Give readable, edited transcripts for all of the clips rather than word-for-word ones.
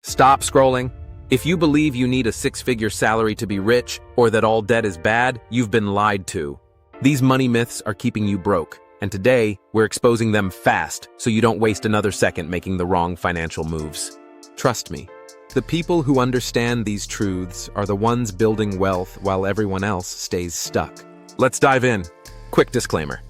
Stop scrolling. If you believe you need a six-figure salary to be rich, or that all debt is bad, you've been lied to. These money myths are keeping you broke, and today, we're exposing them fast so you don't waste another second making the wrong financial moves. Trust me, the people who understand these truths are the ones building wealth while everyone else stays stuck. Let's dive in. Quick disclaimer.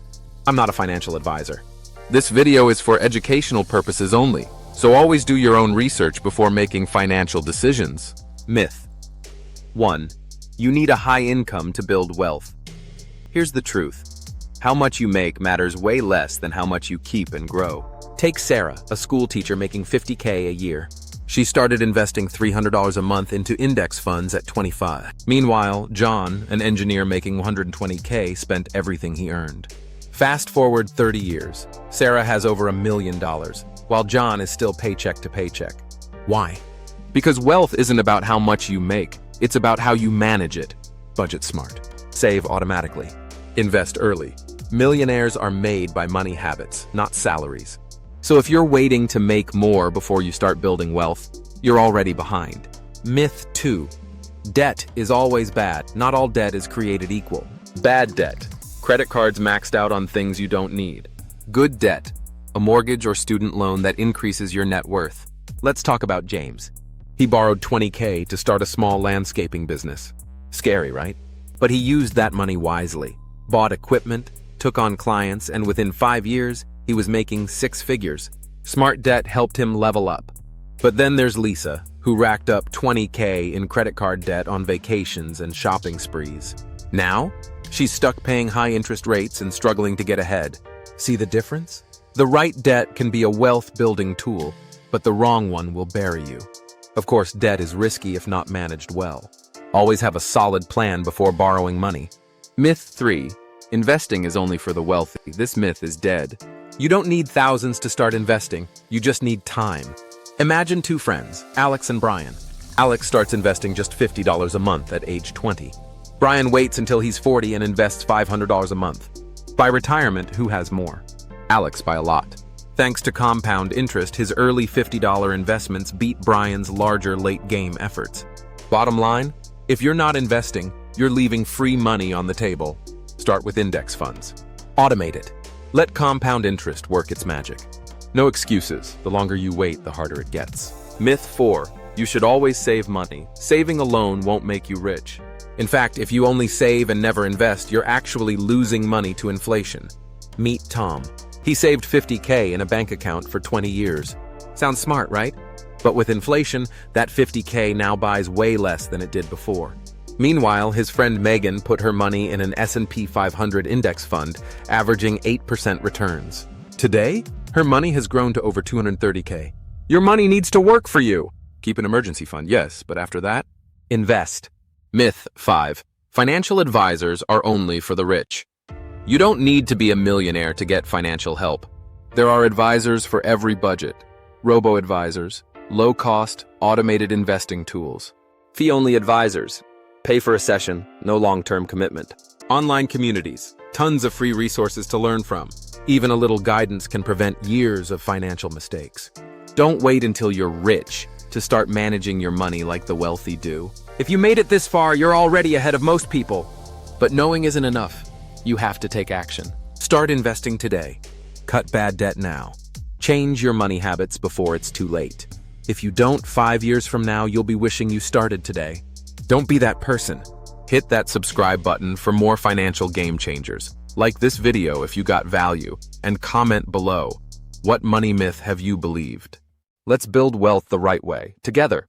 I'm not a financial advisor. This video is for educational purposes only, so always do your own research before making financial decisions. Myth 1. You need a high income to build wealth. Here's the truth. How much you make matters way less than how much you keep and grow. Take Sarah, a school teacher making $50K a year. She started investing $300 a month into index funds at 25. Meanwhile, John, an engineer making $120K, spent everything he earned. Fast forward 30 years. Sarah has over $1 million, while John is still paycheck to paycheck. Why? Because wealth isn't about how much you make, it's about how you manage it. Budget smart. Save automatically. Invest early. Millionaires are made by money habits, not salaries. So if you're waiting to make more before you start building wealth, you're already behind. Myth 2. Debt is always bad. Not all debt is created equal. Bad debt. Credit cards maxed out on things you don't need. Good debt. A mortgage or student loan that increases your net worth. Let's talk about James. He borrowed $20K to start a small landscaping business. Scary, right? But he used that money wisely. Bought equipment, took on clients, and within 5 years, he was making 6 figures. Smart debt helped him level up. But then there's Lisa, who racked up $20K in credit card debt on vacations and shopping sprees. Now, she's stuck paying high interest rates and struggling to get ahead. See the difference? The right debt can be a wealth-building tool, but the wrong one will bury you. Of course, debt is risky if not managed well. Always have a solid plan before borrowing money. Myth 3. Investing is only for the wealthy. This myth is dead. You don't need thousands to start investing, you just need time. Imagine two friends, Alex and Brian. Alex starts investing just $50 a month at age 20. Brian waits until he's 40 and invests $500 a month. By retirement, who has more? Alex by a lot. Thanks to compound interest, his early $50 investments beat Brian's larger late-game efforts. Bottom line, if you're not investing, you're leaving free money on the table. Start with index funds. Automate it. Let compound interest work its magic. No excuses. The longer you wait, the harder it gets. Myth 4. You should always save money. Saving alone won't make you rich. In fact, if you only save and never invest, you're actually losing money to inflation. Meet Tom. He saved $50K in a bank account for 20 years. Sounds smart, right? But with inflation, that $50K now buys way less than it did before. Meanwhile, his friend Megan put her money in an S&P 500 index fund, averaging 8% returns. Today, her money has grown to over $230K. Your money needs to work for you. Keep an emergency fund, yes, but after that, invest. Myth 5. Financial advisors are only for the rich. You don't need to be a millionaire to get financial help. There are advisors for every budget. Robo-advisors, low-cost, automated investing tools. Fee-only advisors. Pay for a session, no long-term commitment. Online communities, tons of free resources to learn from. Even a little guidance can prevent years of financial mistakes. Don't wait until you're rich to start managing your money like the wealthy do. If you made it this far, you're already ahead of most people. But knowing isn't enough. You have to take action. Start investing today. Cut bad debt now. Change your money habits before it's too late. If you don't, 5 years from now, you'll be wishing you started today. Don't be that person. Hit that subscribe button for more financial game changers. Like this video if you got value, and comment below. What money myth have you believed? Let's build wealth the right way, together.